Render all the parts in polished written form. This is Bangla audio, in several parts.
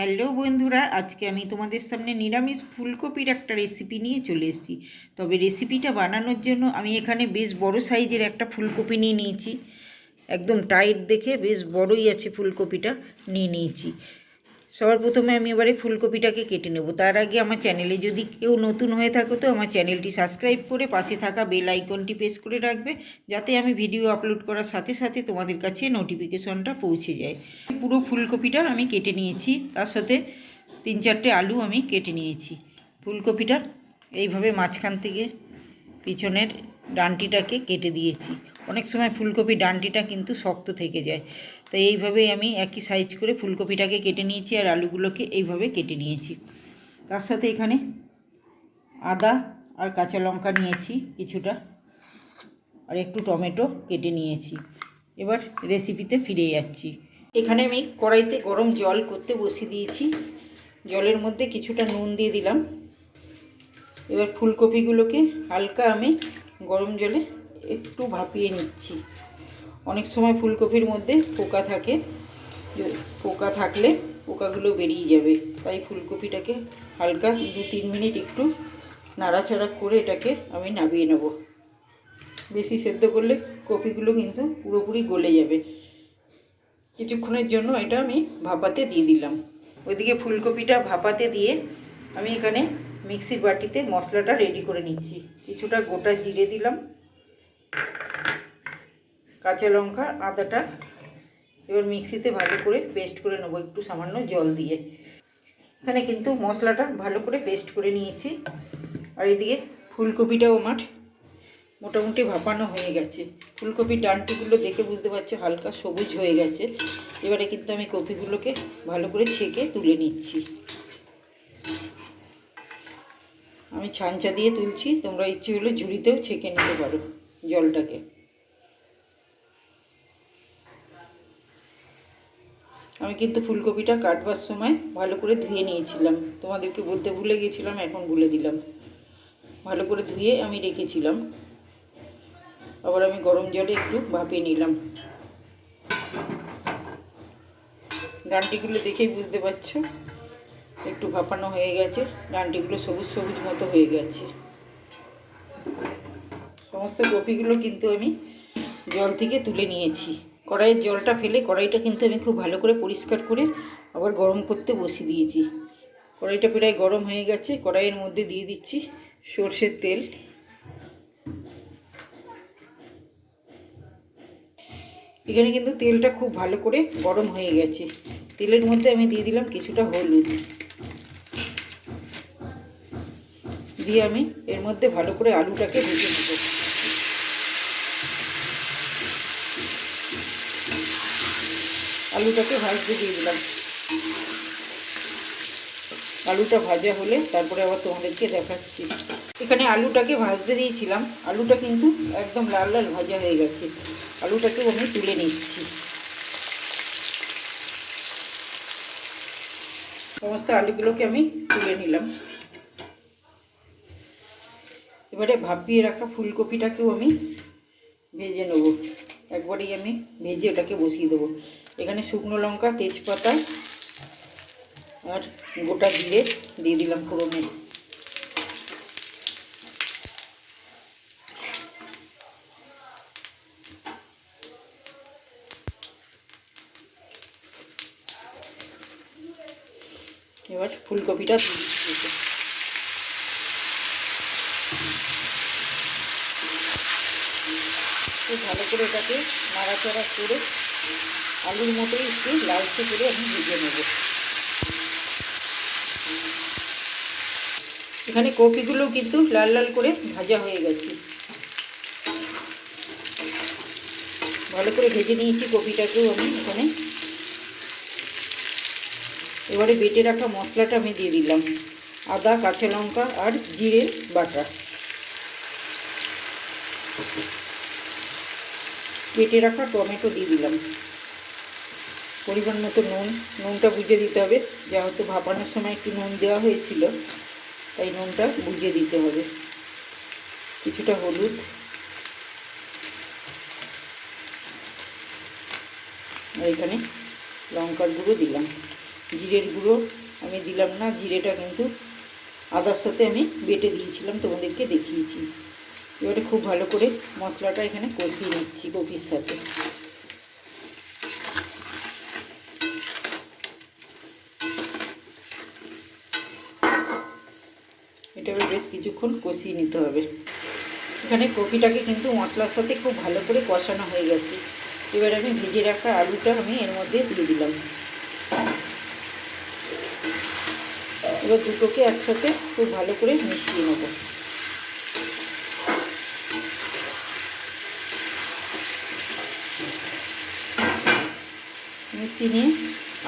হ্যালো বন্ধুরা, আজকে আমি তোমাদের সামনে নিরামিষ ফুলকপির একটা রেসিপি নিয়ে চলে এসেছি। তবে রেসিপিটা বানানোর জন্য আমি এখানে বেশ বড় সাইজের একটা ফুলকপি নিয়ে নিয়েছি। একদম টাইট দেখে বেশ বড়ই আছে ফুলকপিটা, নিয়ে নিয়েছি। সবার প্রথমে আমি এবারে ফুলকপিটাকে কেটে নেব। তার আগে আমার চ্যানেলে যদি কেউ নতুন হয়ে থাকো তো আমার চ্যানেলটি সাবস্ক্রাইব করে পাশে থাকা বেল আইকনটি প্রেস করে রাখবে, যাতে আমি ভিডিও আপলোড করার সাথে সাথে তোমাদের কাছে নোটিফিকেশনটা পৌঁছে যায়। পুরো ফুলকপিটা আমি কেটে নিয়েছি, তার সাথে 3-4টে আলু আমি কেটে নিয়েছি। ফুলকপিটা এইভাবে মাঝখান থেকে পিছনের ডান্টিটাকে কেটে দিয়েছি। অনেক সময় ফুলকপির ডান্টিটা কিন্তু শক্ত থেকে যায়, তাই এইভাবেই আমি একই সাইজ করে ফুলকপিটাকে কেটে নিয়েছি আর আলুগুলোকে এইভাবে কেটে নিয়েছি। তার সাথে এখানে আদা আর কাঁচা লঙ্কা নিয়েছি কিছুটা, আর একটু টমেটো কেটে নিয়েছি। এবার রেসিপিতে ফিরে যাচ্ছি। এখানে আমি কড়াইতে গরম জল করতে বসিয়ে দিয়েছি। জলের মধ্যে কিছুটা নুন দিয়ে দিলাম। এবার ফুলকপিগুলোকে হালকা আমি গরম জলে একটু ভাপিয়ে নিচ্ছি। অনেক সময় ফুলকপির মধ্যে পোকা থাকে, পোকা থাকলে পোকাগুলো বেরিয়ে যাবে, তাই ফুলকপিটাকে হালকা 2-3 মিনিট একটু নাড়াচাড়া করে এটাকে আমি নামিয়ে নেব। বেশি সেদ্ধ করলে কপিগুলো কিন্তু পুরোপুরি গলে যাবে। কিছুক্ষণের জন্য এটা আমি ভাপাতে দিয়ে দিলাম। ওইদিকে ফুলকপিটা ভাপাতে দিয়ে আমি এখানে মিক্সির বাটিতে মশলাটা রেডি করে নিচ্ছি। কিছুটা গোটা জিরে দিলাম, কাঁচা লঙ্কা, আদাটা এবার মিক্সিতে ভালো করে পেস্ট করে নেবো একটু সামান্য জল দিয়ে। এখানে কিন্তু মশলাটা ভালো করে পেস্ট করে নিয়েছি। আর এদিকে ফুলকপিটাও আমার মোটামুটি ভাপানো হয়ে গেছে। ফুলকপির ডাঁটিগুলো দেখে বুঝতে পারছো হালকা সবুজ হয়ে গেছে। এবারে কিন্তু আমি কপিগুলোকে ভালো করে ছেঁকে তুলে নিচ্ছি। আমি ছাঁচা দিয়ে তুলছি, তোমরা ইচ্ছে হলে ঝুড়িতেও ছেঁকে নিতে পারো জলটাকে। আমি কিন্তু ফুলকপিটা কাটবার সময় ভালো করে ধুয়ে নিয়েছিলাম, তোমাদেরকে বলতে ভুলে গেছিলাম, এখন বলে দিলাম। ভালো করে ধুয়ে আমি রেখেছিলাম। আবার আমি গরম জলে একটু ভাপিয়ে নিলাম। ডাঁটিগুলো দেখেই বুঝতে পারছো একটু ভাপানো হয়ে গেছে, ডাঁটিগুলো সবুজ সবুজ মতো হয়ে গেছে। সমস্ত কপিগুলো কিন্তু আমি জল থেকে তুলে নিয়েছি। কড়াইয়ের জলটা ফেলে কড়াইটা কিন্তু আমি খুব ভালো করে পরিষ্কার করে আবার গরম করতে বসিয়ে দিয়েছি। কড়াইটা প্রায় গরম হয়ে গেছে। কড়াইয়ের মধ্যে দিয়ে দিচ্ছি সর্ষের তেল। এখানে কিন্তু তেলটা খুব ভালো করে গরম হয়ে গেছে। তেলের মধ্যে আমি দিয়ে দিলাম কিছুটা হলুদ, দিয়ে আমি এর মধ্যে ভালো করে আলুটাকে ভেজে নেব। আলুটাকে ভাজতে দিয়ে দিলাম। আলুটা ভাজা হলে তারপরে আবার তোমাদেরকে দেখাচ্ছি। এখানে আলুটাকে ভাজতে দিয়েছিলাম, আলুটা কিন্তু একদম লাল লাল ভাজা হয়ে গেছে। আলুটাকেও আমি তুলে নিচ্ছি। সমস্ত আলুগুলোকে আমি তুলে নিলাম। এবারে ভাপিয়ে রাখা ফুলকপিটাকেও আমি ভেজে নেব। একবারেই আমি ভেজে ওটাকে বসিয়ে দেবো। এখানে শুকনো লঙ্কা, তেজপাতা আর গোটা জিরে দিয়ে দিলাম ফোড়নে। এবার ফুলকপিটা দিয়ে খুব ভালো করে এটাকে নাড়াচাড়া করে আলুর মতোই একটু লালচে করে আমি ভেজে নেব। এখানে কপিগুলো কিন্তু লাল লাল করে ভাজা হয়ে গেছে। ভালো করে ভেজে নিয়েছি কপিটাকেও আমি এখানে। এবারে বেটে রাখা মশলাটা আমি দিয়ে দিলাম। আদা, কাঁচা লঙ্কা আর জিরে বাটা, বেটে রাখা টমেটো দিয়ে দিলাম। পরিমাণ মতো নুন, নুনটা বুঝে দিতে হবে, যেহেতু ভাপানোর সময় একটু নুন দেওয়া হয়েছিল, তাই নুনটা বুঝে দিতে হবে। কিছুটা হলুদ, আর এখানে লঙ্কার গুঁড়ো দিলাম। জিরের গুঁড়ো আমি দিলাম না, জিরেটা কিন্তু আদার সাথে আমি বেটে দিয়েছিলাম, তোমাদেরকে দেখিয়েছি। এবারে খুব ভালো করে মশলাটা এখানে কষিয়ে নিচ্ছি কপির সাথে। এটা বেশ কিছুক্ষণ কষিয়ে নিতে হবে। এখানে কপিটাকে কিন্তু মশলার সাথে খুব ভালো করে কষানো হয়ে গেছে। এবার আমি ভেজে রাখা আলুটা আমি এর মধ্যে দিয়ে দিলাম। এবার দুটোকে একসাথে খুব ভালো করে মিশিয়ে নেব। মিশিয়ে নিয়ে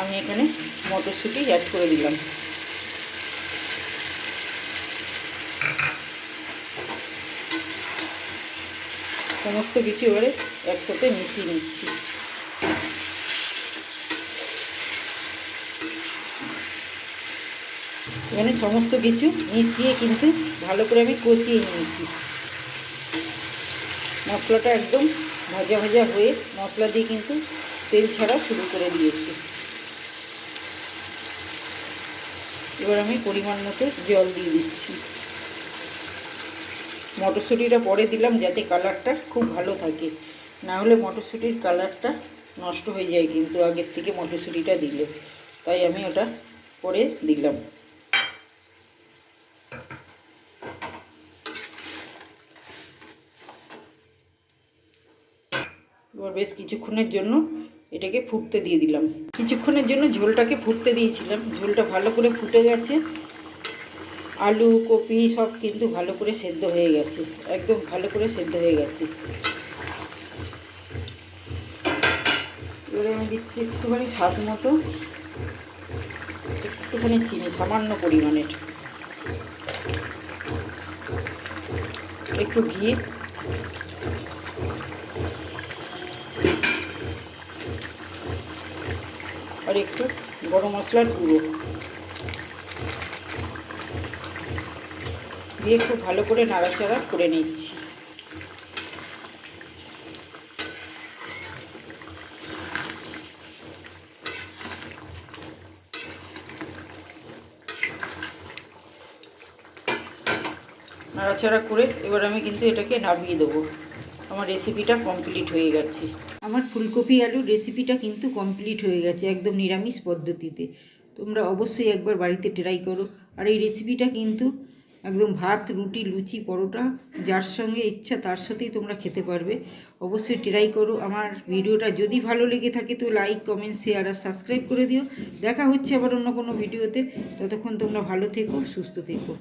আমি এখানে মটরশুঁটি অ্যাড করে দিলাম। সমস্ত কিছু এবারে একসাথে মিশিয়ে নিচ্ছি। এখানে সমস্ত কিছু মিশিয়ে কিন্তু ভালো করে আমি কষিয়ে নিয়েছি। মশলাটা একদম ভাজা ভাজা হয়ে মশলা দিয়ে কিন্তু তেল ছাড়া শুরু করে দিয়েছি। এবার আমি পরিমাণ মতো জল দিয়ে দিচ্ছি। মটরশুঁটিটা পরে দিলাম যাতে কালারটা খুব ভালো থাকে, না হলে মটরশুঁটির কালারটা নষ্ট হয়ে যায় কিন্তু আগের থেকে মটরশুঁটিটা দিলে, তাই আমি ওটা পরে দিলাম। এবার বেশ কিছুক্ষণের জন্য এটাকে ফুটতে দিয়ে দিলাম। কিছুক্ষণের জন্য ঝোলটাকে ফুটতে দিয়েছিলাম। ঝোলটা ভালো করে ফুটে গেছে, আলু কপি সব কিন্তু ভালো করে সেদ্ধ হয়ে গেছে, একদম ভালো করে সেদ্ধ হয়ে গেছে। এবারে আমি দিচ্ছি একটুখানি স্বাদ মতো একটুখানি চিনি, সামান্য পরিমাণের, একটু ঘি, আর একটু গরম মশলার গুঁড়ো দিয়ে খুব ভালো করে নাড়াচাড়া করে নিচ্ছি। নাড়াচাড়া করে এবার আমি কিন্তু এটাকে নামিয়ে দেবো। আমার রেসিপিটা কমপ্লিট হয়ে গেছে। আমার ফুলকপি আলুর রেসিপিটা কিন্তু কমপ্লিট হয়ে গেছে একদম নিরামিষ পদ্ধতিতে। তোমরা অবশ্যই একবার বাড়িতে ট্রাই করো। আর এই রেসিপিটা কিন্তু একদম ভাত, রুটি, লুচি, পরোটা যার সঙ্গে ইচ্ছা তার সাথেই তোমরা খেতে পারবে। অবশ্যই ট্রাই করো। আমার ভিডিওটা যদি ভালো লেগে থাকে তো লাইক, কমেন্ট, শেয়ার আর সাবস্ক্রাইব করে দিও। দেখা হচ্ছে আবার অন্য কোনো ভিডিওতে। ততক্ষণ তোমরা ভালো থেকো, সুস্থ থেকো।